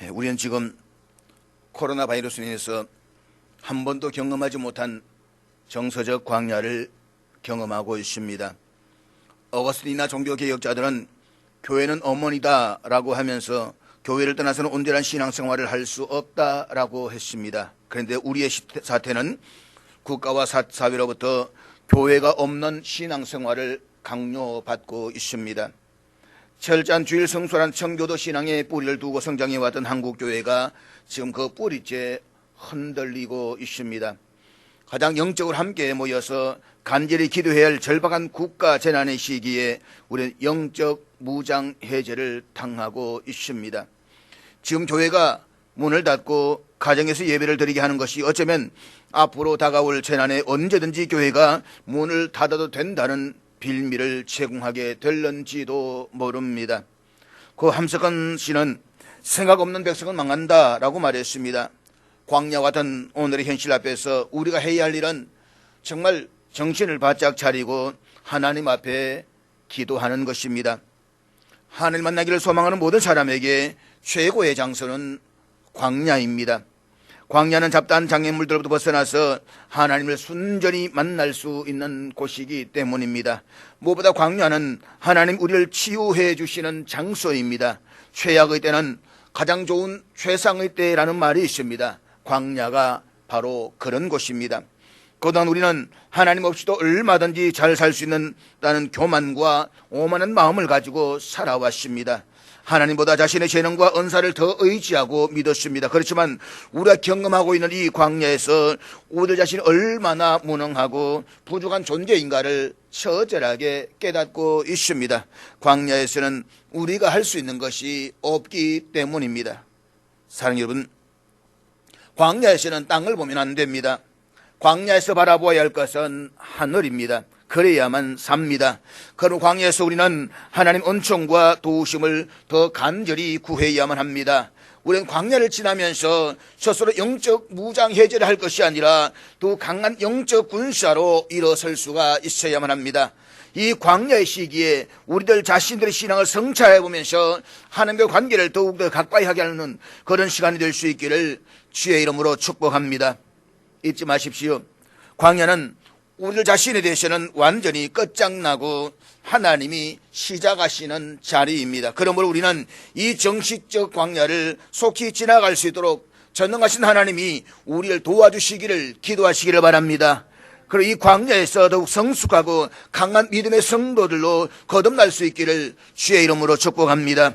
우리는 지금 코로나 바이러스로 인해서 한 번도 경험하지 못한 정서적 광야를 경험하고 있습니다. 어거스틴이나 종교개혁자들은 교회는 어머니다라고 하면서 교회를 떠나서는 온전한 신앙생활을 할 수 없다라고 했습니다. 그런데 우리의 사태는 국가와 사회로부터 교회가 없는 신앙생활을 강요받고 있습니다. 철저한 주일 성수란 청교도 신앙의 뿌리를 두고 성장해왔던 한국교회가 지금 그 뿌리째 흔들리고 있습니다. 가장 영적으로 함께 모여서 간절히 기도해야 할 절박한 국가 재난의 시기에 우리는 영적 무장해제를 당하고 있습니다. 지금 교회가 문을 닫고 가정에서 예배를 드리게 하는 것이 어쩌면 앞으로 다가올 재난에 언제든지 교회가 문을 닫아도 된다는 빌미를 제공하게 될런지도 모릅니다. 그 함석헌 씨는 생각 없는 백성은 망한다라고 말했습니다. 광야와 같은 오늘의 현실 앞에서 우리가 해야 할 일은 정말 정신을 바짝 차리고 하나님 앞에 기도하는 것입니다. 하나님 만나기를 소망하는 모든 사람에게 최고의 장소는 광야입니다. 광야는 잡다한 장애물들로부터 벗어나서 하나님을 순전히 만날 수 있는 곳이기 때문입니다. 무엇보다 광야는 하나님 우리를 치유해 주시는 장소입니다. 최악의 때는 가장 좋은 최상의 때라는 말이 있습니다. 광야가 바로 그런 곳입니다. 그동안 우리는 하나님 없이도 얼마든지 잘 살 수 있다는 교만과 오만한 마음을 가지고 살아왔습니다. 하나님보다 자신의 재능과 은사를 더 의지하고 믿었습니다. 그렇지만 우리가 경험하고 있는 이 광야에서 우리 자신이 얼마나 무능하고 부족한 존재인가를 처절하게 깨닫고 있습니다. 광야에서는 우리가 할 수 있는 것이 없기 때문입니다. 사랑하는 여러분, 광야에서는 땅을 보면 안 됩니다. 광야에서 바라보아야 할 것은 하늘입니다. 그래야만 삽니다. 그럼 광야에서 우리는 하나님 은총과 도우심을 더 간절히 구해야만 합니다. 우리는 광야를 지나면서 스스로 영적 무장해제를 할 것이 아니라 더 강한 영적 군사로 일어설 수가 있어야만 합니다. 이 광야의 시기에 우리들 자신들의 신앙을 성찰해보면서 하나님과 관계를 더욱더 가까이 하게 하는 그런 시간이 될 수 있기를 주의 이름으로 축복합니다. 잊지 마십시오. 광야는 우리들 자신에 대해서는 완전히 끝장나고 하나님이 시작하시는 자리입니다. 그러므로 우리는 이 정식적 광야를 속히 지나갈 수 있도록 전능하신 하나님이 우리를 도와주시기를 기도하시기를 바랍니다. 그리고 이 광야에서 더욱 성숙하고 강한 믿음의 성도들로 거듭날 수 있기를 주의 이름으로 축복합니다.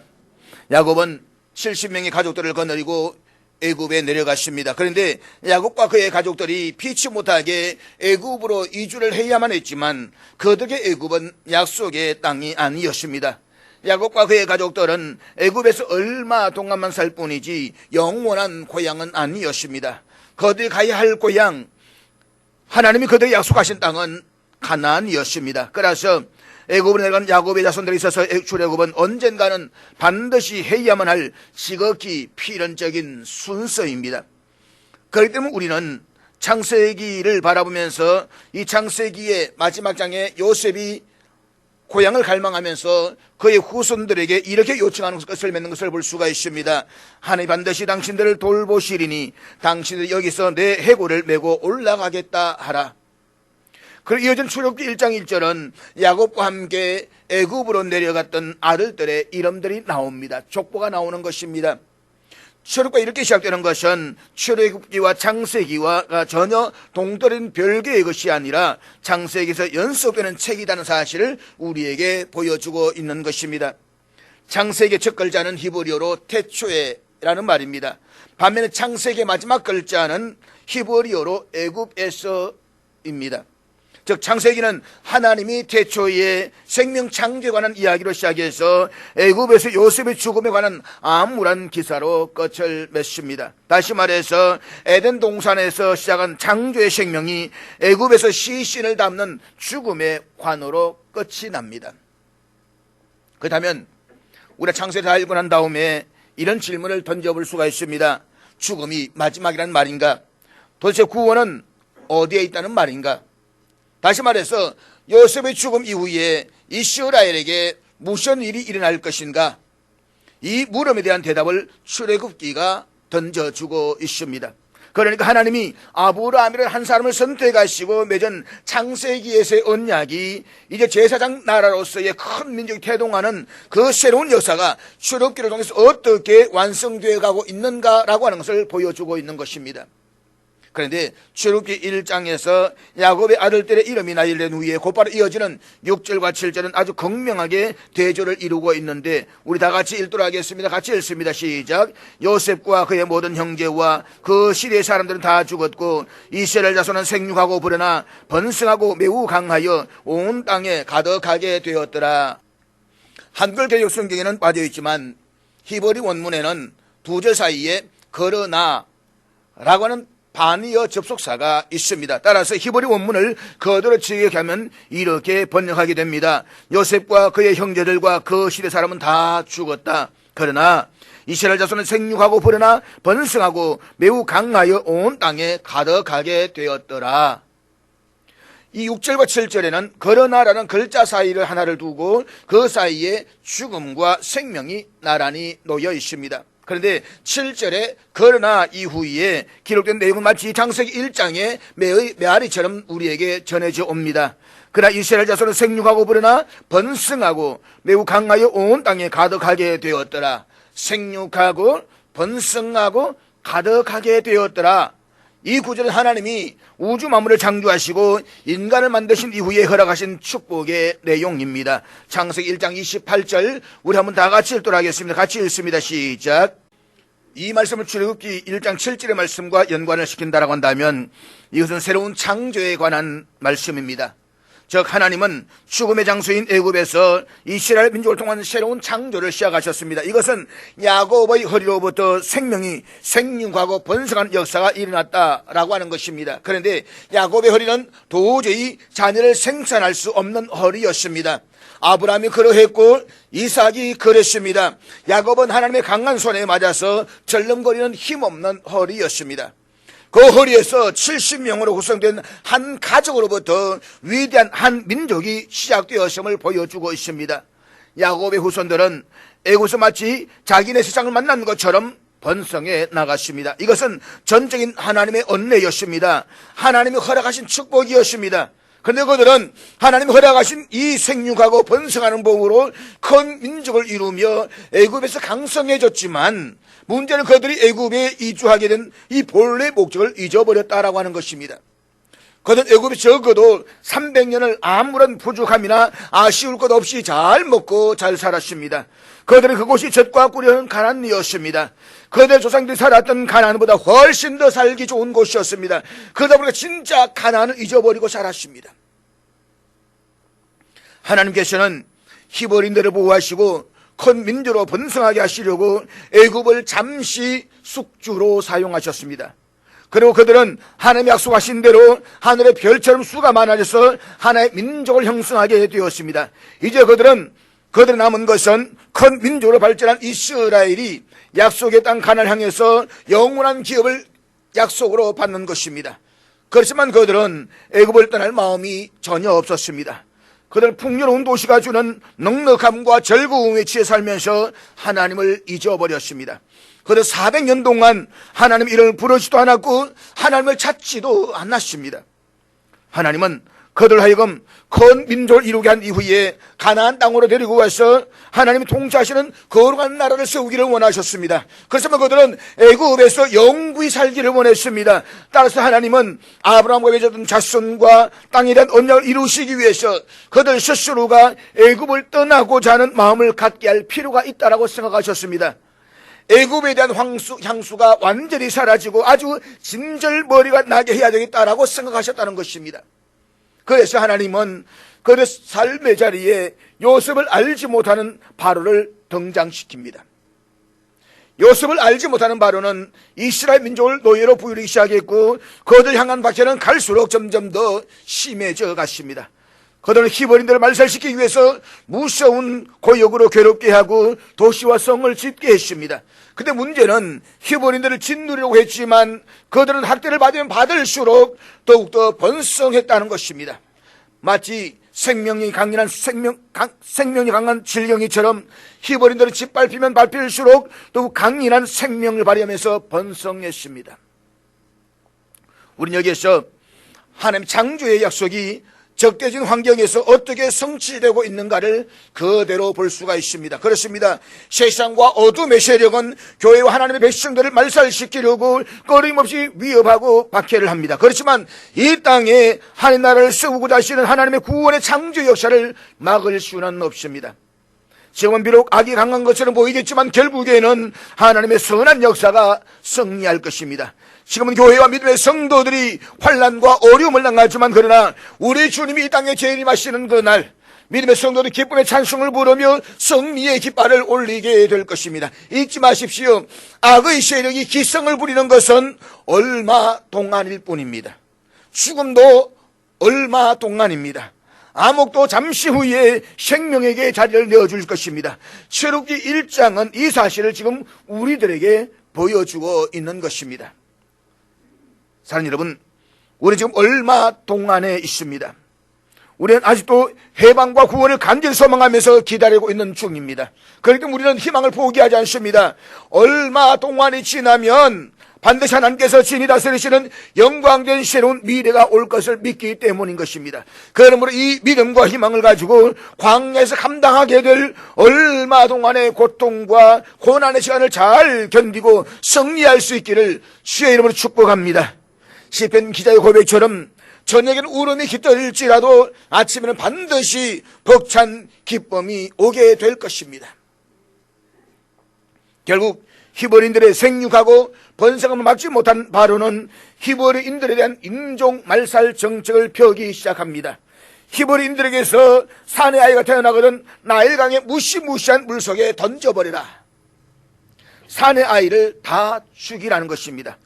야곱은 70명의 가족들을 거느리고 애굽에 내려갔습니다. 그런데 야곱과 그의 가족들이 피치 못하게 애굽으로 이주를 해야만 했지만 그들의 애굽은 약속의 땅이 아니었습니다. 야곱과 그의 가족들은 애굽에서 얼마 동안만 살 뿐이지 영원한 고향은 아니었습니다. 그들이 가야 할 고향, 하나님이 그들에게 약속하신 땅은 가나안이었습니다. 그래서 애굽으로 내려간 야곱의 자손들이 있어서 출애굽은 언젠가는 반드시 해야만 할 지극히 필연적인 순서입니다. 그렇기 때문에 우리는 창세기를 바라보면서 이 창세기의 마지막 장에 요셉이 고향을 갈망하면서 그의 후손들에게 이렇게 요청하는 것을 맺는 것을 볼 수가 있습니다. 하나님 반드시 당신들을 돌보시리니 당신들이 여기서 내 해골을 메고 올라가겠다 하라. 그리고 이어진 출애굽기 1장 1절은 야곱과 함께 애굽으로 내려갔던 아들들의 이름들이 나옵니다. 족보가 나오는 것입니다. 출애굽기가 이렇게 시작되는 것은 출애굽기와 창세기와 전혀 동떨어진 별개의 것이 아니라 창세기에서 연속되는 책이라는 사실을 우리에게 보여주고 있는 것입니다. 창세기의 첫 글자는 히브리어로 테초에라는 말입니다. 반면에 창세기의 마지막 글자는 히브리어로 애굽에서입니다. 즉 창세기는 하나님이 태초에 생명 창조에 관한 이야기로 시작해서 애굽에서 요셉의 죽음에 관한 암울한 기사로 끝을 맺습니다. 다시 말해서 에덴 동산에서 시작한 창조의 생명이 애굽에서 시신을 담는 죽음의 관으로 끝이 납니다. 그렇다면 우리가 창세를 다 읽고 난 다음에 이런 질문을 던져볼 수가 있습니다. 죽음이 마지막이라는 말인가? 도대체 구원은 어디에 있다는 말인가? 다시 말해서 요셉의 죽음 이후에 이스라엘에게 무슨 일이 일어날 것인가? 이 물음에 대한 대답을 출애굽기가 던져주고 있습니다. 그러니까 하나님이 아브라함이라는 한 사람을 선택하시고 맺은 창세기에서의 언약이 이제 제사장 나라로서의 큰 민족이 태동하는 그 새로운 역사가 출애굽기를 통해서 어떻게 완성되어 가고 있는가라고 하는 것을 보여주고 있는 것입니다. 그런데 출애굽기 1장에서 야곱의 아들들의 이름이 나열된 후에 곧바로 이어지는 6절과 7절은 아주 극명하게 대조를 이루고 있는데 우리 다 같이 읽도록 하겠습니다. 같이 읽습니다. 시작. 요셉과 그의 모든 형제와 그 시대의 사람들은 다 죽었고 이스라엘 자손은 생육하고 불어나 번성하고 매우 강하여 온 땅에 가득하게 되었더라. 한글 개역 성경에는 빠져있지만 히브리 원문에는 두 절 사이에 그러나 라고 하는 반의어 접속사가 있습니다. 따라서 히브리 원문을 그대로 직역하면 이렇게 번역하게 됩니다. 요셉과 그의 형제들과 그 시대 사람은 다 죽었다. 그러나 이스라엘 자손은 생육하고 불어나 번성하고 매우 강하여 온 땅에 가득하게 되었더라. 이 6절과 7절에는 그러나라는 글자 사이를 하나를 두고 그 사이에 죽음과 생명이 나란히 놓여 있습니다. 그런데 7절에 그러나 이후에 기록된 내용은 마치 창세기 1장의 메아리처럼 우리에게 전해져 옵니다. 그러나 이스라엘 자손은 생육하고 불어나 번성하고 매우 강하여 온 땅에 가득하게 되었더라. 생육하고 번성하고 가득하게 되었더라. 이 구절은 하나님이 우주 만물을 창조하시고 인간을 만드신 이후에 허락하신 축복의 내용입니다. 창세기 1장 28절 우리 한번 다 같이 읽도록 하겠습니다. 같이 읽습니다. 시작. 이 말씀을 출애굽기 1장 7절의 말씀과 연관을 시킨다라고 한다면 이것은 새로운 창조에 관한 말씀입니다. 즉 하나님은 죽음의 장소인 애굽에서 이스라엘 민족을 통한 새로운 창조를 시작하셨습니다. 이것은 야곱의 허리로부터 생명이 생육하고 번성하는 역사가 일어났다라고 하는 것입니다. 그런데 야곱의 허리는 도저히 자녀를 생산할 수 없는 허리였습니다. 아브라함이 그러했고 이삭이 그랬습니다. 야곱은 하나님의 강한 손에 맞아서 절름거리는 힘없는 허리였습니다. 그 허리에서 70명으로 구성된 한 가족으로부터 위대한 한 민족이 시작되었음을 보여주고 있습니다. 야곱의 후손들은 애굽에서 마치 자기네 세상을 만난 것처럼 번성해 나갔습니다. 이것은 전적인 하나님의 은혜였습니다. 하나님이 허락하신 축복이었습니다. 그런데 그들은 하나님이 허락하신 이 생육하고 번성하는 법으로 큰 민족을 이루며 애굽에서 강성해졌지만 문제는 그들이 애굽에 이주하게 된 이 본래 목적을 잊어버렸다라고 하는 것입니다. 그들은 애굽에 적어도 300년을 아무런 부족함이나 아쉬울 것 없이 잘 먹고 잘 살았습니다. 그들은 그곳이 젖과 꿀이 흐르는 가나안이었습니다. 그들의 조상들이 살았던 가나안보다 훨씬 더 살기 좋은 곳이었습니다. 그러다 보니까 진짜 가나안을 잊어버리고 살았습니다. 하나님께서는 히브리인들을 보호하시고 큰 민족으로 번성하게 하시려고 애굽을 잠시 숙주로 사용하셨습니다. 그리고 그들은 하나님이 약속하신 대로 하늘의 별처럼 수가 많아져서 하나의 민족을 형성하게 되었습니다. 이제 그들의 남은 것은 큰 민족으로 발전한 이스라엘이 약속의 땅 가나안을 향해서 영원한 기업을 약속으로 받는 것입니다. 그렇지만 그들은 애굽을 떠날 마음이 전혀 없었습니다. 그들은 풍요로운 도시가 주는 넉넉함과 즐거움에 취해 살면서 하나님을 잊어버렸습니다. 그들 400년 동안 하나님 이름을 부르지도 않았고 하나님을 찾지도 않았습니다. 하나님은 그들 하여금 큰 민족을 이루게 한 이후에 가나안 땅으로 데리고 와서 하나님이 통치하시는 거룩한 나라를 세우기를 원하셨습니다. 그래서 그들은 애굽에서 영구히 살기를 원했습니다. 따라서 하나님은 아브라함과 맺었던 자손과 땅에 대한 언약을 이루시기 위해서 그들 스스로가 애굽을 떠나고자 하는 마음을 갖게 할 필요가 있다고 생각하셨습니다. 애굽에 대한 향수가 완전히 사라지고 아주 진절머리가 나게 해야 되겠다라고 생각하셨다는 것입니다. 그래서 하나님은 그들의 삶의 자리에 요셉을 알지 못하는 바로를 등장시킵니다. 요셉을 알지 못하는 바로는 이스라엘 민족을 노예로 부리기 시작했고 그들 향한 박해는 갈수록 점점 더 심해져 갔습니다. 그들은 히브리인들을 말살시키기 위해서 무서운 고역으로 괴롭게 하고 도시와 성을 짓게 했습니다. 근데 문제는 히브리인들을 짓누리려고 했지만 그들은 학대를 받으면 받을수록 더욱더 번성했다는 것입니다. 마치 생명이 강렬한 생명이 강한 질경이처럼 히브리인들은 짓밟히면 밟힐수록 더욱 강인한 생명을 발휘하면서 번성했습니다. 우리는 여기에서 하나님 창조의 약속이 적대적인 환경에서 어떻게 성취되고 있는가를 그대로 볼 수가 있습니다. 그렇습니다. 세상과 어둠의 세력은 교회와 하나님의 백성들을 말살시키려고 끊임없이 위협하고 박해를 합니다. 그렇지만 이 땅에 하나님 나라를 세우고자 하시는 하나님의 구원의 창조 역사를 막을 수는 없습니다. 지금은 비록 악이 강한 것처럼 보이겠지만 결국에는 하나님의 선한 역사가 승리할 것입니다. 지금은 교회와 믿음의 성도들이 환난과 어려움을 당하지만 그러나 우리 주님이 이 땅에 재림하시는 그날 믿음의 성도들이 기쁨의 찬송을 부르며 승리의 깃발을 올리게 될 것입니다. 잊지 마십시오. 악의 세력이 기성을 부리는 것은 얼마 동안일 뿐입니다. 죽음도 얼마 동안입니다. 암흑도 잠시 후에 생명에게 자리를 내어줄 것입니다. 출애굽기 1장은 이 사실을 지금 우리들에게 보여주고 있는 것입니다. 사랑하는 여러분, 우리 지금 얼마 동안에 있습니다. 우리는 아직도 해방과 구원을 간절히 소망하면서 기다리고 있는 중입니다. 그렇기 때문에 우리는 희망을 포기하지 않습니다. 얼마 동안이 지나면 반드시 하나님께서 진히 다스리시는 영광된 새로운 미래가 올 것을 믿기 때문인 것입니다. 그러므로 이 믿음과 희망을 가지고 광야에서 감당하게 될 얼마 동안의 고통과 고난의 시간을 잘 견디고 승리할 수 있기를 주의 이름으로 축복합니다. 시편 기자의 고백처럼 저녁에는 울음이 깃들일지라도 아침에는 반드시 벅찬 기쁨이 오게 될 것입니다. 결국 히브리인들의 생육하고 번성함을 막지 못한 바로는 히브리인들에 대한 인종 말살 정책을 펴기 시작합니다. 히브리인들에게서 사내 아이가 태어나거든 나일강의 무시무시한 물속에 던져버리라. 사내 아이를 다 죽이라는 것입니다.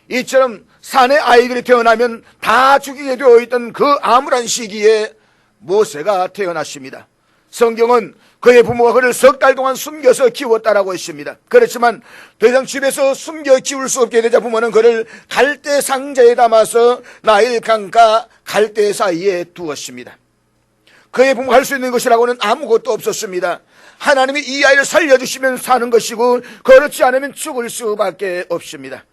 이처럼 사내 아이들이 태어나면 다 죽이게 되어 있던 그 암울한 시기에 모세가 태어났습니다. 성경은 그의 부모가 그를 3달 동안 숨겨서 키웠다라고 했습니다. 그렇지만 더 이상 집에서 숨겨 키울 수 없게 되자 부모는 그를 갈대 상자에 담아서 나일강과 갈대 사이에 두었습니다. 그의 부모가 할 수 있는 것이라고는 아무것도 없었습니다. 하나님이 이 아이를 살려주시면 사는 것이고 그렇지 않으면 죽을 수밖에 없습니다.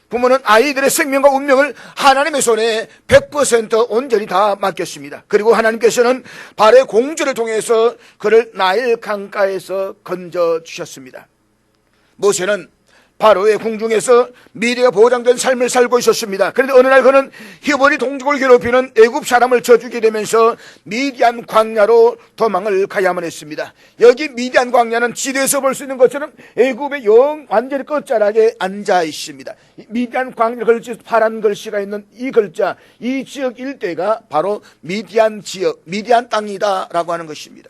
부모는 아이들의 생명과 운명을 하나님의 손에 100% 온전히 다 맡겼습니다. 그리고 하나님께서는 바로의 공주를 통해서 그를 나일 강가에서 건져주셨습니다. 모세는 바로의 궁중에서 미래가 보장된 삶을 살고 있었습니다. 그런데 어느 날 그는 히브리 동족을 괴롭히는 애굽 사람을 쳐주게 되면서 미디안 광야로 도망을 가야만 했습니다. 여기 미디안 광야는 지도에서 볼 수 있는 것처럼 애굽의 완전히 끝자락에 앉아 있습니다. 미디안 광야 글씨 파란 글씨가 있는 이 글자, 이 지역 일대가 바로 미디안 지역, 미디안 땅이다라고 하는 것입니다.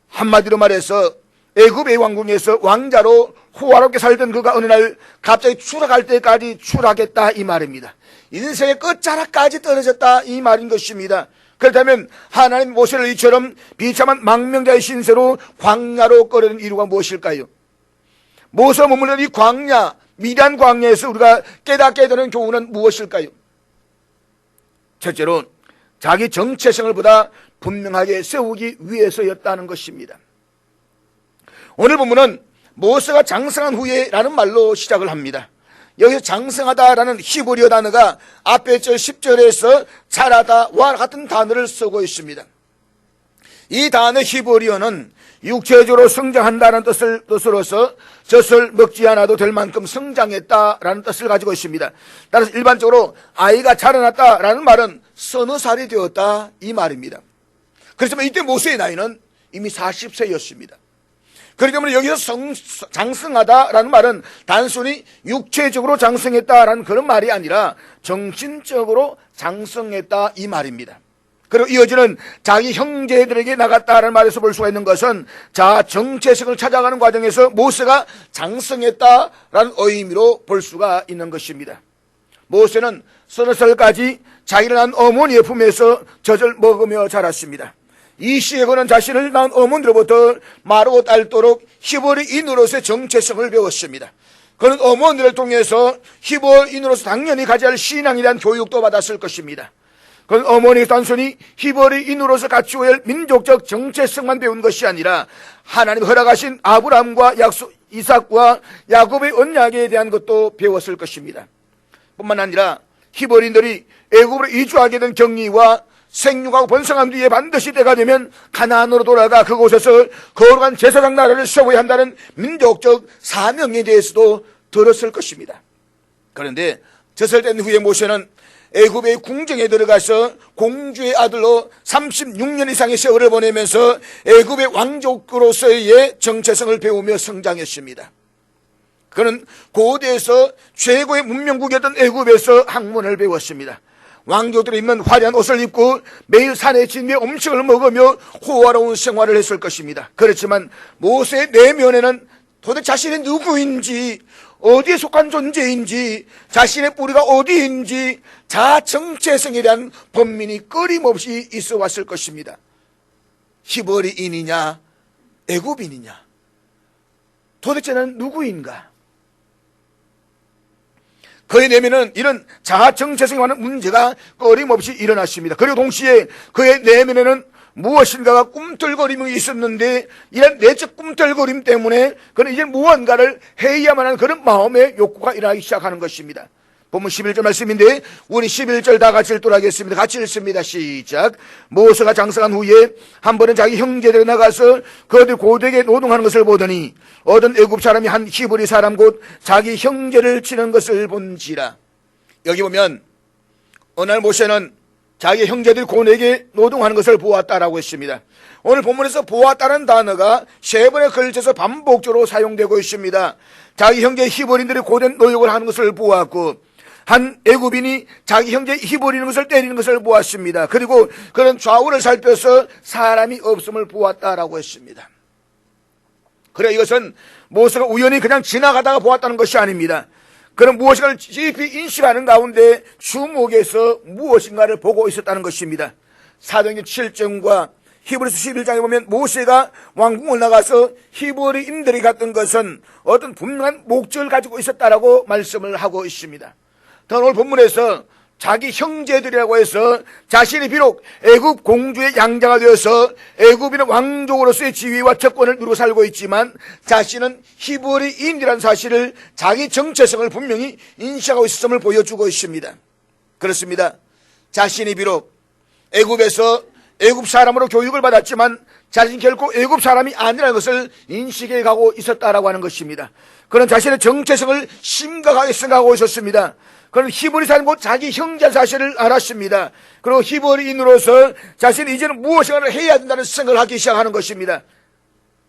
한마디로 말해서 애굽의 왕궁에서 왕자로 호화롭게 살던 그가 어느 날 갑자기 추락할 때까지 추락했다 이 말입니다. 인생의 끝자락까지 떨어졌다 이 말인 것입니다. 그렇다면 하나님 모세를 이처럼 비참한 망명자의 신세로 광야로 끌어낸 이유가 무엇일까요? 모세가 머물던 이 광야, 미디안 광야에서 우리가 깨닫게 되는 교훈은 무엇일까요? 첫째로 자기 정체성을 보다 분명하게 세우기 위해서였다는 것입니다. 오늘 본문은 모세가 장성한 후에 라는 말로 시작을 합니다. 여기서 장성하다라는 히브리어 단어가 앞에 절 10절에서 자라다와 같은 단어를 쓰고 있습니다. 이 단어 히브리어는 육체적으로 성장한다는 뜻으로서 젖을 먹지 않아도 될 만큼 성장했다라는 뜻을 가지고 있습니다. 따라서 일반적으로 아이가 자라났다라는 말은 서너 살이 되었다 이 말입니다. 그렇지만 이때 모세의 나이는 이미 40세였습니다. 그렇기 때문에 여기서 장성하다라는 말은 단순히 육체적으로 장성했다라는 그런 말이 아니라 정신적으로 장성했다 이 말입니다. 그리고 이어지는 자기 형제들에게 나갔다라는 말에서 볼 수가 있는 것은 자 정체성을 찾아가는 과정에서 모세가 장성했다라는 의미로 볼 수가 있는 것입니다. 모세는 서너 살까지 자기를 낳은 어머니의 품에서 젖을 먹으며 자랐습니다. 이 시에 그는 자신을 낳은 어머니로부터 마르고 닳도록 히브리인으로서의 정체성을 배웠습니다. 그는 어머니를 통해서 히브리인으로서 당연히 가져야 할 신앙에 대한 교육도 받았을 것입니다. 그건 어머니가 단순히 히브리인으로서 갖추어야 할 민족적 정체성만 배운 것이 아니라 하나님 허락하신 아브라함과 이삭과 야곱의 언약에 대한 것도 배웠을 것입니다. 뿐만 아니라 히브리인들이 애굽으로 이주하게 된 경위와 생육하고 번성한 뒤에 반드시 때가 되면 가나안으로 돌아가 그곳에서 거룩한 제사장 나라를 세워야 한다는 민족적 사명에 대해서도 들었을 것입니다. 그런데 젖을 후에 모세는 애굽의 궁정에 들어가서 공주의 아들로 36년 이상의 세월을 보내면서 애굽의 왕족으로서의 정체성을 배우며 성장했습니다. 그는 고대에서 최고의 문명국이었던 애굽에서 학문을 배웠습니다. 왕족들이 입는 화려한 옷을 입고 매일 산에 진미의 음식을 먹으며 호화로운 생활을 했을 것입니다. 그렇지만 모세의 내면에는 도대체 자신이 누구인지, 어디에 속한 존재인지, 자신의 뿌리가 어디인지 자아 정체성에 대한 번민이 끊임없이 있어 왔을 것입니다. 히브리인이냐 애굽인이냐, 도대체 나는 누구인가? 그의 내면은 이런 자아 정체성에 관한 문제가 끊임없이 일어났습니다. 그리고 동시에 그의 내면에는 무엇인가가 꿈틀거림이 있었는데 이런 내적 꿈틀거림 때문에 그는 이제 무언가를 해야만 하는 그런 마음의 욕구가 일어나기 시작하는 것입니다. 본문 11절 말씀인데 우리 11절 다 같이 읽도록 하겠습니다. 같이 읽습니다. 시작. 모세가 장성한 후에 한 번은 자기 형제들이 나가서 그들 고되게 노동하는 것을 보더니 어떤 애굽 사람이 한 히브리 사람 곧 자기 형제를 치는 것을 본지라. 여기 보면 어느 날 모세는 자기 형제들이 고되게 노동하는 것을 보았다라고 했습니다. 오늘 본문에서 보았다는 단어가 세 번에 걸쳐서 반복적으로 사용되고 있습니다. 자기 형제 히브리인들이 고된 노역을 하는 것을 보았고, 한 애굽인이 자기 형제 히브리인 것을 때리는 것을 보았습니다. 그리고 그런 좌우를 살펴서 사람이 없음을 보았다라고 했습니다. 그래, 이것은 모세가 우연히 그냥 지나가다가 보았다는 것이 아닙니다. 그런 무엇인가를 깊이 인식하는 가운데 주목해서 무엇인가를 보고 있었다는 것입니다. 사도행전 7장과 히브리서 11장에 보면 모세가 왕궁을 나가서 히브리인들이 갔던 것은 어떤 분명한 목적을 가지고 있었다라고 말씀을 하고 있습니다. 더 오늘 본문에서 자기 형제들이라고 해서 자신이 비록 애굽 공주의 양자가 되어서 애굽인의 왕족으로서의 지위와 특권을 누리고 살고 있지만 자신은 히브리인이라는 사실을, 자기 정체성을 분명히 인식하고 있음을 보여주고 있습니다. 그렇습니다. 자신이 비록 애굽에서 애굽 사람으로 교육을 받았지만 자신이 결코 애굽 사람이 아니라는 것을 인식해 가고 있었다라고 하는 것입니다. 그는 자신의 정체성을 심각하게 생각하고 있었습니다. 그는 히브리 사람 곧 자기 형제 사실을 알았습니다. 그리고 히브리인으로서 자신이 이제는 무엇인가를 해야 된다는 생각을 하기 시작하는 것입니다.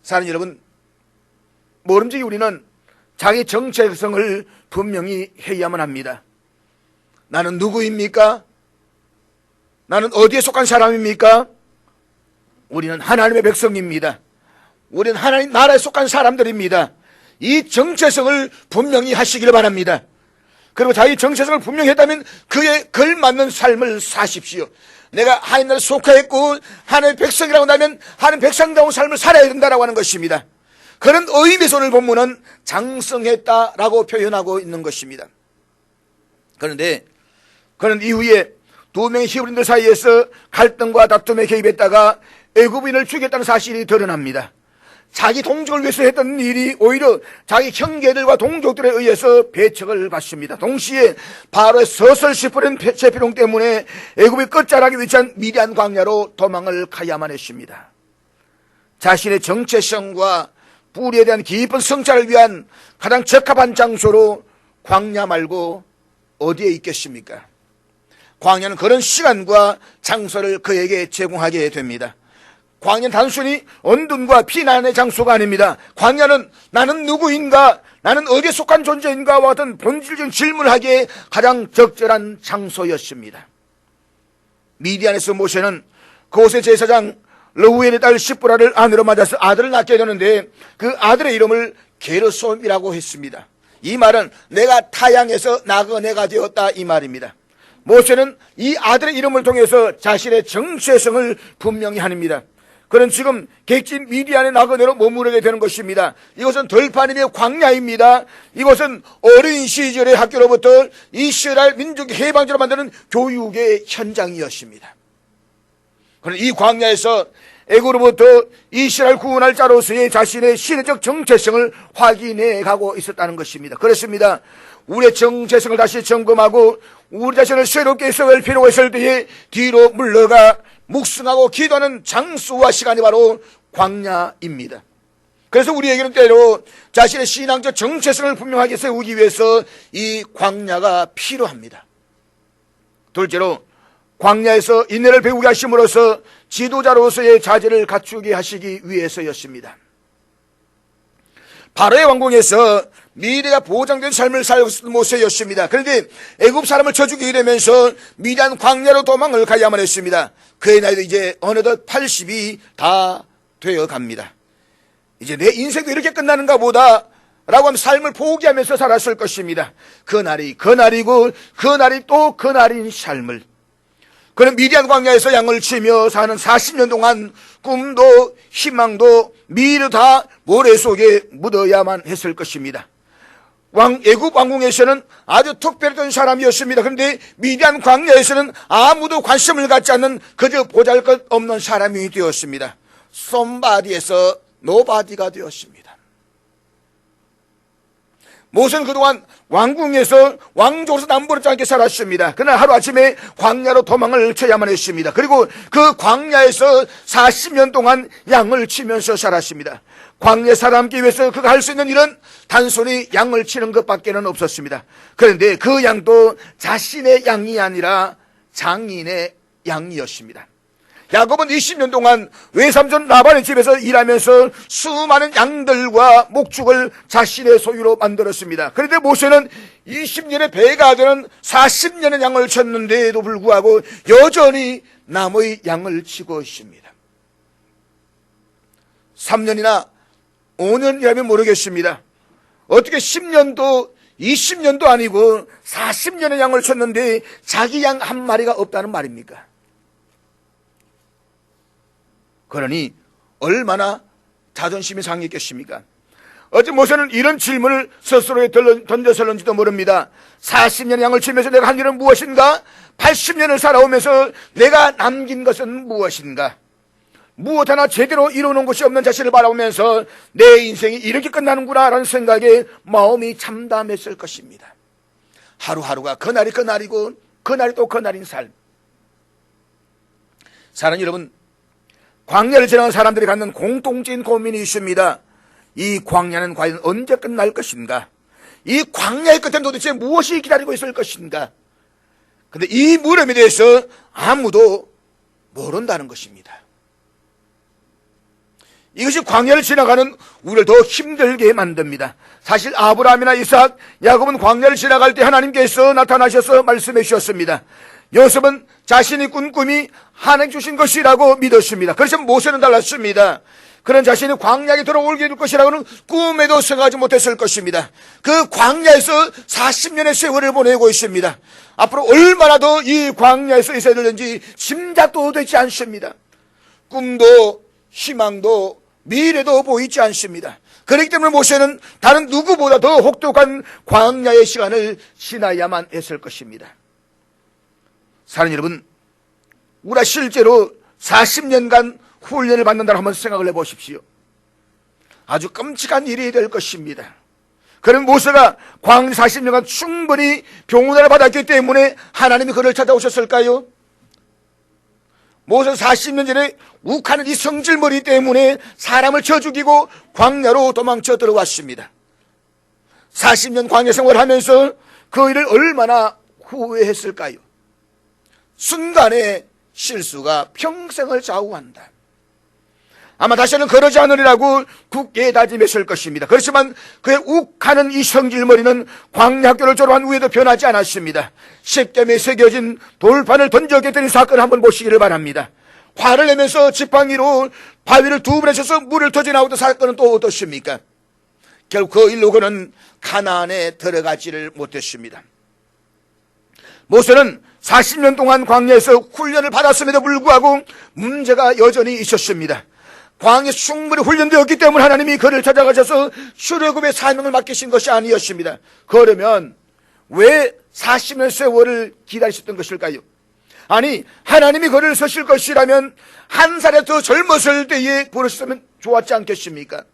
사랑하는 여러분, 모름지기 우리는 자기 정체성을 분명히 해야만 합니다. 나는 누구입니까? 나는 어디에 속한 사람입니까? 우리는 하나님의 백성입니다. 우리는 하나님 나라에 속한 사람들입니다. 이 정체성을 분명히 하시길 바랍니다. 그리고 자기 정체성을 분명히 했다면 그에 걸맞는 삶을 사십시오. 내가 하나님 나라에 속하였고 하나님의 백성이라고 한다면 하나님 백성다운 삶을 살아야 된다라고 하는 것입니다. 그런 의미에서 오늘 본문은 장성했다라고 표현하고 있는 것입니다. 그런데 그런 이후에 두 명의 히브리인들 사이에서 갈등과 다툼에 개입했다가 애굽인을 죽였다는 사실이 드러납니다. 자기 동족을 위해서 했던 일이 오히려 자기 형제들과 동족들에 의해서 배척을 받습니다. 동시에 바로의 서설시퍼린 제피롱 때문에 애굽의 끝자락에 위치한 미디안 광야로 도망을 가야만 했습니다. 자신의 정체성과 뿌리에 대한 깊은 성찰을 위한 가장 적합한 장소로 광야 말고 어디에 있겠습니까? 광야는 그런 시간과 장소를 그에게 제공하게 됩니다. 광야는 단순히 언둔과 피난의 장소가 아닙니다. 광야는 나는 누구인가, 나는 어디에 속한 존재인가와 같은 본질적인 질문을 하기에 가장 적절한 장소였습니다. 미디안에서 모세는 그곳의 제사장 르우엘의 딸 시브라를 아내로 맞아서 아들을 낳게 되는데 그 아들의 이름을 게르솜이라고 했습니다. 이 말은 내가 타양에서 나그네가 되었다, 이 말입니다. 모세는 이 아들의 이름을 통해서 자신의 정체성을 분명히 합니다. 그는 지금 객진 미디안의 나그네로 머무르게 되는 것입니다. 이것은 들판임의 광야입니다. 이것은 어린 시절의 학교로부터 이스라엘 민족의 해방자로 만드는 교육의 현장이었습니다. 그는 이 광야에서 애굽으로부터 이스라엘 구원할 자로서의 자신의 신의적 정체성을 확인해 가고 있었다는 것입니다. 그렇습니다. 우리의 정체성을 다시 점검하고 우리 자신을 새롭게 세울 필요가 있을 때에 뒤로 물러가 묵상하고 기도하는 장소와 시간이 바로 광야입니다. 그래서 우리에게는 때로 자신의 신앙적 정체성을 분명하게 세우기 위해서 이 광야가 필요합니다. 둘째로 광야에서 인내를 배우게 하심으로써 지도자로서의 자질을 갖추게 하시기 위해서였습니다. 바로의 왕궁에서 미래가 보장된 삶을 살았던 모세였습니다. 그런데 애굽 사람을 쳐죽이게 되면서 미디안 광야로 도망을 가야만 했습니다. 그의 나이도 이제 어느덧 80이 다 되어 갑니다. 이제 내 인생도 이렇게 끝나는가 보다 라고 하면 삶을 포기하면서 살았을 것입니다. 그날이 또 그날인 삶을, 그는 미디안 광야에서 양을 치며 사는 40년 동안 꿈도 희망도 미래도 다 모래 속에 묻어야만 했을 것입니다. 애굽 왕궁에서는 아주 특별했던 사람이었습니다. 그런데 미디안 광야에서는 아무도 관심을 갖지 않는 그저 보잘것없는 사람이 되었습니다. 썸바디에서 노바디가 되었습니다. 모세는 그동안 왕궁에서 왕족으로서 남부럽지 않게 살았습니다. 그러나 하루아침에 광야로 도망을 쳐야만 했습니다. 그리고 그 광야에서 40년 동안 양을 치면서 살았습니다. 광야에 살아남기 위해서 그가 할 수 있는 일은 단순히 양을 치는 것밖에는 없었습니다. 그런데 그 양도 자신의 양이 아니라 장인의 양이었습니다. 야곱은 20년 동안 외삼촌 라반의 집에서 일하면서 수많은 양들과 목축을 자신의 소유로 만들었습니다. 그런데 모세는 20년의 배가 되는 40년의 양을 쳤는데도 불구하고 여전히 남의 양을 치고 있습니다. 3년이나 5년이라면 모르겠습니다. 어떻게 10년도 20년도 아니고 40년의 양을 쳤는데 자기 양 한 마리가 없다는 말입니까? 그러니 얼마나 자존심이 상했겠습니까? 어제 모세는 이런 질문을 스스로에 던졌을는지도 모릅니다. 40년 양을 치면서 내가 한 일은 무엇인가? 80년을 살아오면서 내가 남긴 것은 무엇인가? 무엇 하나 제대로 이루는 것이 없는 자신을 바라보면서 내 인생이 이렇게 끝나는구나 라는 생각에 마음이 참담했을 것입니다. 하루하루가 그날이 그날이고 그날이 또 그날인 삶. 사랑하는 여러분, 광야를 지나는 사람들이 갖는 공통적인 고민이 있습니다. 이 광야는 과연 언제 끝날 것인가? 이 광야의 끝에는 도대체 무엇이 기다리고 있을 것인가? 그런데 이 물음에 대해서 아무도 모른다는 것입니다. 이것이 광야를 지나가는 우리를 더 힘들게 만듭니다. 사실 아브라함이나 이삭, 야곱은 광야를 지나갈 때 하나님께서 나타나셔서 말씀해 주셨습니다. 요셉은 자신이 꾼 꿈이 하나님 주신 것이라고 믿었습니다. 그래서 모세는 달랐습니다. 그는 자신이 광야에 들어오게 될 것이라고는 꿈에도 생각하지 못했을 것입니다. 그 광야에서 40년의 세월을 보내고 있습니다. 앞으로 얼마나 더 이 광야에서 있어야 되는지 짐작도 되지 않습니다. 꿈도 희망도 미래도 보이지 않습니다. 그렇기 때문에 모세는 다른 누구보다 더 혹독한 광야의 시간을 지나야만 했을 것입니다. 사랑하는 여러분, 우리가 실제로 40년간 훈련을 받는다고 한번 생각을 해보십시오. 아주 끔찍한 일이 될 것입니다. 그럼 모세가 광야 40년간 충분히 병원을 받았기 때문에 하나님이 그를 찾아오셨을까요? 모세 40년 전에 욱하는 이 성질머리 때문에 사람을 쳐 죽이고 광야로 도망쳐 들어왔습니다. 40년 광야 생활하면서 그 일을 얼마나 후회했을까요? 순간의 실수가 평생을 좌우한다. 아마 다시는 그러지 않으리라고 굳게 다짐했을 것입니다. 그렇지만 그의 욱하는 이 성질머리는 광야 학교를 졸업한 후에도 변하지 않았습니다. 십계명에 새겨진 돌판을 던져겠다는 사건을 한번 보시기를 바랍니다. 화를 내면서 지팡이로 바위를 두 번 해쳐서 물을 터져 나오던 사건은 또 어떻습니까? 결국 그 일로 그는 가나안에 들어가지를 못했습니다. 모세는 40년 동안 광야에서 훈련을 받았음에도 불구하고 문제가 여전히 있었습니다. 광야에 충분히 훈련되었기 때문에 하나님이 그를 찾아가셔서 출애굽의 사명을 맡기신 것이 아니었습니다. 그러면 왜 40년 세월을 기다리셨던 것일까요? 아니, 하나님이 그를 서실 것이라면 한 살에 더 젊었을 때에 부르셨으면 좋았지 않겠습니까?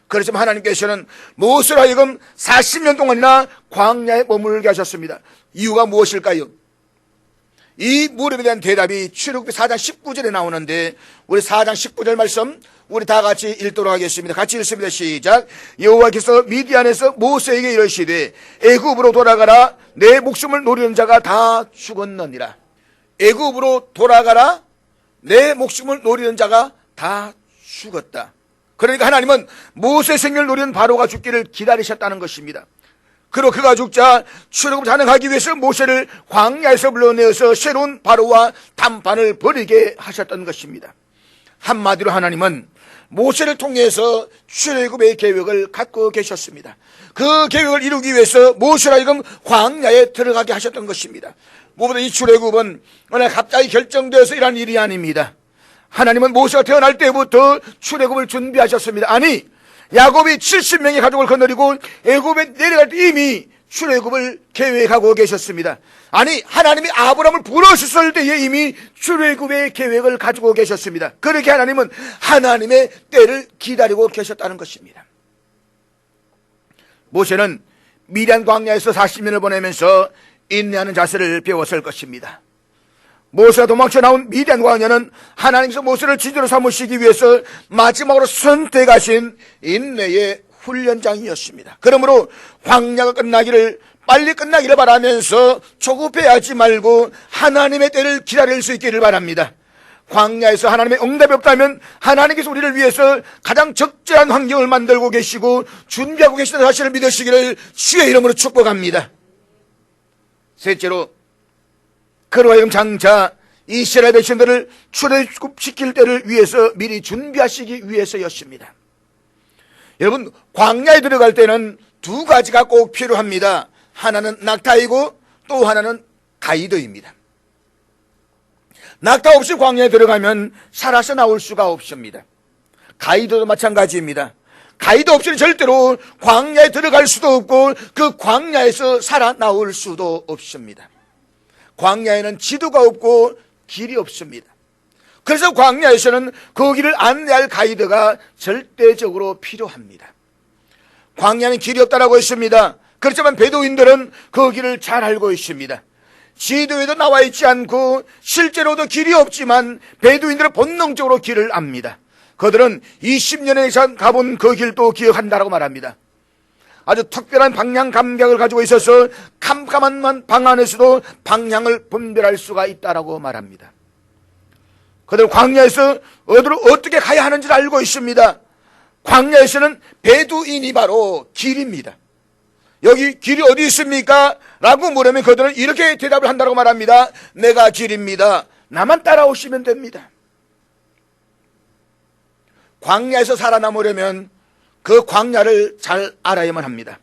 그렇지만 하나님께서는 모세로 하여금 40년 동안이나 광야에 머물게 하셨습니다. 이유가 무엇일까요? 이 물음에 대한 대답이 출애굽기 4장 19절에 나오는데, 우리 4장 19절 말씀 우리 다 같이 읽도록 하겠습니다. 같이 읽습니다. 시작. 여호와께서 미디안에서 모세에게 이르시되 애굽으로 돌아가라, 내 목숨을 노리는 자가 다 죽었느니라. 애굽으로 돌아가라, 내 목숨을 노리는 자가 다 죽었다. 그러니까 하나님은 모세의 생명을 노리는 바로가 죽기를 기다리셨다는 것입니다. 그리고 그가 죽자 출애굽을 단행하기 위해서 모세를 광야에서 불러내어서 새로운 바로와 담판을 벌이게 하셨던 것입니다. 한마디로 하나님은 모세를 통해서 출애굽의 계획을 갖고 계셨습니다. 그 계획을 이루기 위해서 모세를 하여금 광야에 들어가게 하셨던 것입니다. 무엇보다 이 출애굽은 오늘 갑자기 결정되어서 일한 일이 아닙니다. 하나님은 모세가 태어날 때부터 출애굽을 준비하셨습니다. 아니, 야곱이 70명의 가족을 거느리고 애굽에 내려갈 때 이미 출애굽을 계획하고 계셨습니다. 아니, 하나님이 아브라함을 부르셨을 때에 이미 출애굽의 계획을 가지고 계셨습니다. 그렇게 하나님은 하나님의 때를 기다리고 계셨다는 것입니다. 모세는 미디안 광야에서 40년을 보내면서 인내하는 자세를 배웠을 것입니다. 모세가 도망쳐 나온 미디안 광야는 하나님께서 모세를 지도로 삼으시기 위해서 마지막으로 선택하신 인내의 훈련장이었습니다. 그러므로 광야가 빨리 끝나기를 바라면서 조급해하지 말고 하나님의 때를 기다릴 수 있기를 바랍니다. 광야에서 하나님의 응답이 없다면 하나님께서 우리를 위해서 가장 적절한 환경을 만들고 계시고 준비하고 계시다는 사실을 믿으시기를 주의 이름으로 축복합니다. 셋째로, 그로 하여금 장차 이스라엘 백성들을 출애굽시킬 때를 위해서 미리 준비하시기 위해서였습니다. 여러분, 광야에 들어갈 때는 두 가지가 꼭 필요합니다. 하나는 낙타이고 또 하나는 가이드입니다. 낙타 없이 광야에 들어가면 살아서 나올 수가 없습니다. 가이드도 마찬가지입니다. 가이드 없이는 절대로 광야에 들어갈 수도 없고 그 광야에서 살아나올 수도 없습니다. 광야에는 지도가 없고 길이 없습니다. 그래서 광야에서는 그 길을 안내할 가이드가 절대적으로 필요합니다. 광야는 길이 없다라고 했습니다. 그렇지만 베두인들은 그 길을 잘 알고 있습니다. 지도에도 나와 있지 않고 실제로도 길이 없지만 베두인들은 본능적으로 길을 압니다. 그들은 20년에 이상 가본 그 길도 기억한다라고 말합니다. 아주 특별한 방향 감각을 가지고 있어서 캄캄한 방 안에서도 방향을 분별할 수가 있다라고 말합니다. 그들 광야에서 어디로 어떻게 가야 하는지를 알고 있습니다. 광야에서는 베두인이 바로 길입니다. 여기 길이 어디 있습니까? 라고 물으면 그들은 이렇게 대답을 한다고 말합니다. 내가 길입니다. 나만 따라오시면 됩니다. 광야에서 살아남으려면 그 광야를 잘 알아야만 합니다.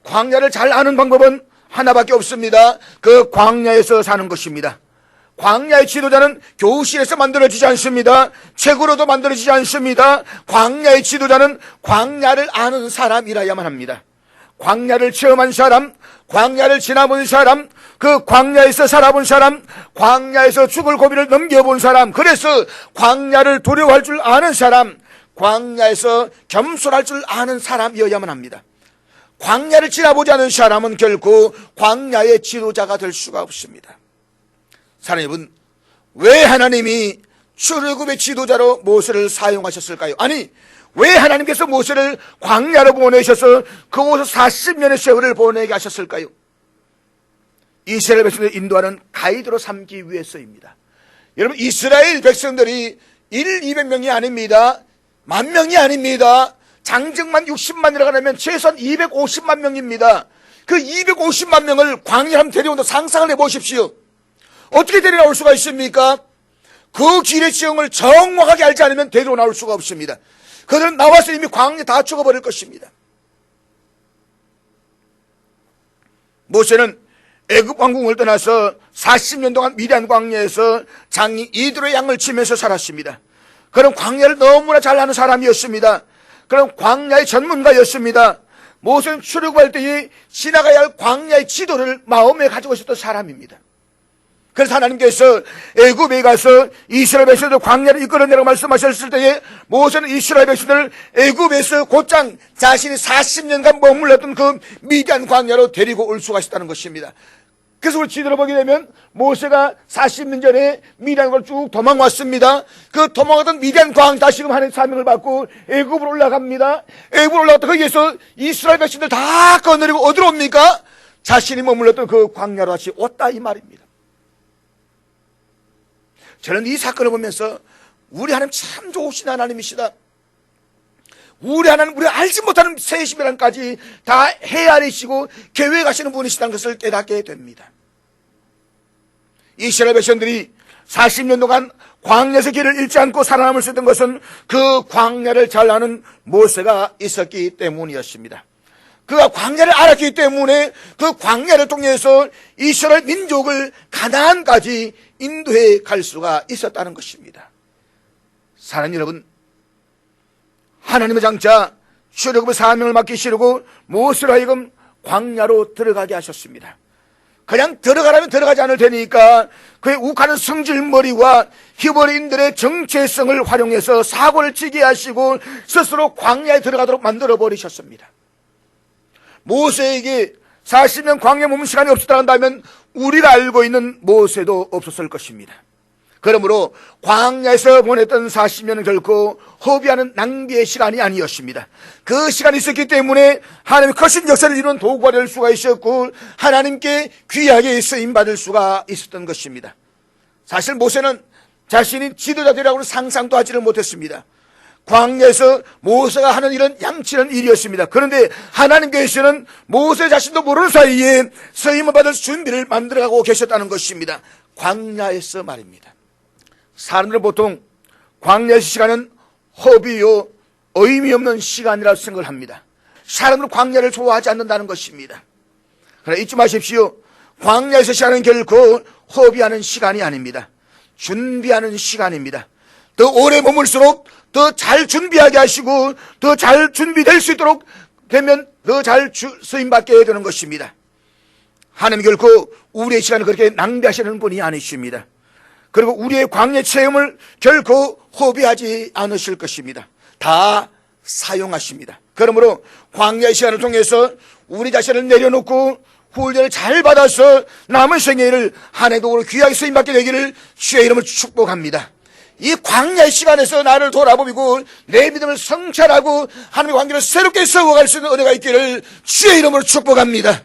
광야를 잘 아는 방법은 하나밖에 없습니다. 그 광야에서 사는 것입니다. 광야의 지도자는 교실에서 만들어지지 않습니다. 책으로도 만들어지지 않습니다. 광야의 지도자는 광야를 아는 사람이라야만 합니다. 광야를 체험한 사람, 광야를 지나본 사람, 그 광야에서 살아본 사람, 광야에서 죽을 고비를 넘겨본 사람, 그래서 광야를 두려워할 줄 아는 사람, 광야에서 겸손할 줄 아는 사람이어야만 합니다. 광야를 지나보지 않은 사람은 결코 광야의 지도자가 될 수가 없습니다. 사랑하는 여러분, 왜 하나님이 출애굽의 지도자로 모세를 사용하셨을까요? 아니, 왜 하나님께서 모세를 광야로 보내셔서 그곳에서 40년의 세월을 보내게 하셨을까요? 이스라엘 백성들을 인도하는 가이드로 삼기 위해서입니다. 여러분, 이스라엘 백성들이 200명이 아닙니다. 10,000명이 아닙니다. 장정만 60만이라고 하면 최소한 250만 명입니다. 그 250만 명을 광야에 한번 데려온다 상상을 해보십시오. 어떻게 데려나올 수가 있습니까? 그 길의 지형을 정확하게 알지 않으면 데려나올 수가 없습니다. 그들은 나와서 이미 광야에 다 죽어버릴 것입니다. 모세는 애굽 왕궁을 떠나서 40년 동안 미디안 광야에서 장이 이들의 양을 치면서 살았습니다. 그런 광야를 너무나 잘 아는 사람이었습니다. 그런 광야의 전문가였습니다. 모세는 출애굽할 때에 지나가야 할 광야의 지도를 마음에 가지고 있었던 사람입니다. 그래서 하나님께서 애굽에 가서 이스라엘 백성들 광야를 이끌어내라고 말씀하셨을 때에 모세는 이스라엘 백성들을 애굽에서 곧장 자신이 40년간 머물렀던 그 미디안 광야로 데리고 올 수가 있었다는 것입니다. 그래서 우리 지도를 보게 되면 모세가 40년 전에 미디안으로 쭉 도망왔습니다. 그 도망하던 미디안 광야 다시금 하나님 사명을 받고 애굽으로 올라갑니다. 애굽으로 올라갔다 거기에서 이스라엘 백성들 다 거느리고 어디로 옵니까? 자신이 머물렀던 그 광야로 다시 왔다 이 말입니다. 저는 이 사건을 보면서 우리 하나님 참 좋으신 하나님이시다. 우리 하나님 우리가 알지 못하는 세심이란까지 다 헤아리시고 계획하시는 분이시다는 것을 깨닫게 됩니다. 이스라엘 백성들이 40년 동안 광야에서 길을 잃지 않고 살아남을 수 있던 것은 그 광야를 잘 아는 모세가 있었기 때문이었습니다. 그가 광야를 알았기 때문에 그 광야를 통해서 이스라엘 민족을 가나안까지 인도해 갈 수가 있었다는 것입니다. 사랑하는 여러분, 하나님의 장차 출애굽의 사명을 맡기시려고 모세를 하여금 광야로 들어가게 하셨습니다. 그냥 들어가라면 들어가지 않을 테니까 그의 욱하는 성질머리와 히브리인들의 정체성을 활용해서 사고를 치게 하시고 스스로 광야에 들어가도록 만들어 버리셨습니다. 모세에게 40년 광야에 머문 시간이 없었다 한다면 우리가 알고 있는 모세도 없었을 것입니다. 그러므로 광야에서 보냈던 40년은 결코 허비하는 낭비의 시간이 아니었습니다. 그 시간이 있었기 때문에 하나님의 거신 역사를 이룬 도구가 될 수가 있었고 하나님께 귀하게 쓰임받을 수가 있었던 것입니다. 사실 모세는 자신이 지도자 되라고는 상상도 하지를 못했습니다. 광야에서 모세가 하는 일은 양치는 일이었습니다. 그런데 하나님께서는 모세 자신도 모르는 사이에 쓰임을 받을 준비를 만들어가고 계셨다는 것입니다. 광야에서 말입니다. 사람들은 보통 광야의 시간은 허비요 의미 없는 시간이라고 생각을 합니다. 사람들은 광야를 좋아하지 않는다는 것입니다. 그러나 잊지 마십시오. 광야에서 시간은 결코 허비하는 시간이 아닙니다. 준비하는 시간입니다. 더 오래 머물수록 더 잘 준비하게 하시고 더 잘 준비될 수 있도록 되면 더 잘 쓰임받게 되는 것입니다. 하나님 결코 우리의 시간을 그렇게 낭비하시는 분이 아니십니다. 그리고 우리의 광야 체험을 결코 허비하지 않으실 것입니다. 다 사용하십니다. 그러므로 광야의 시간을 통해서 우리 자신을 내려놓고 훈련을 잘 받아서 남은 생애를 한 해도 귀하게 쓰임받게 되기를 주의 이름으로 축복합니다. 이 광야의 시간에서 나를 돌아보고 내 믿음을 성찰하고 하나님의 관계를 새롭게 세워갈 수 있는 은혜가 있기를 주의 이름으로 축복합니다.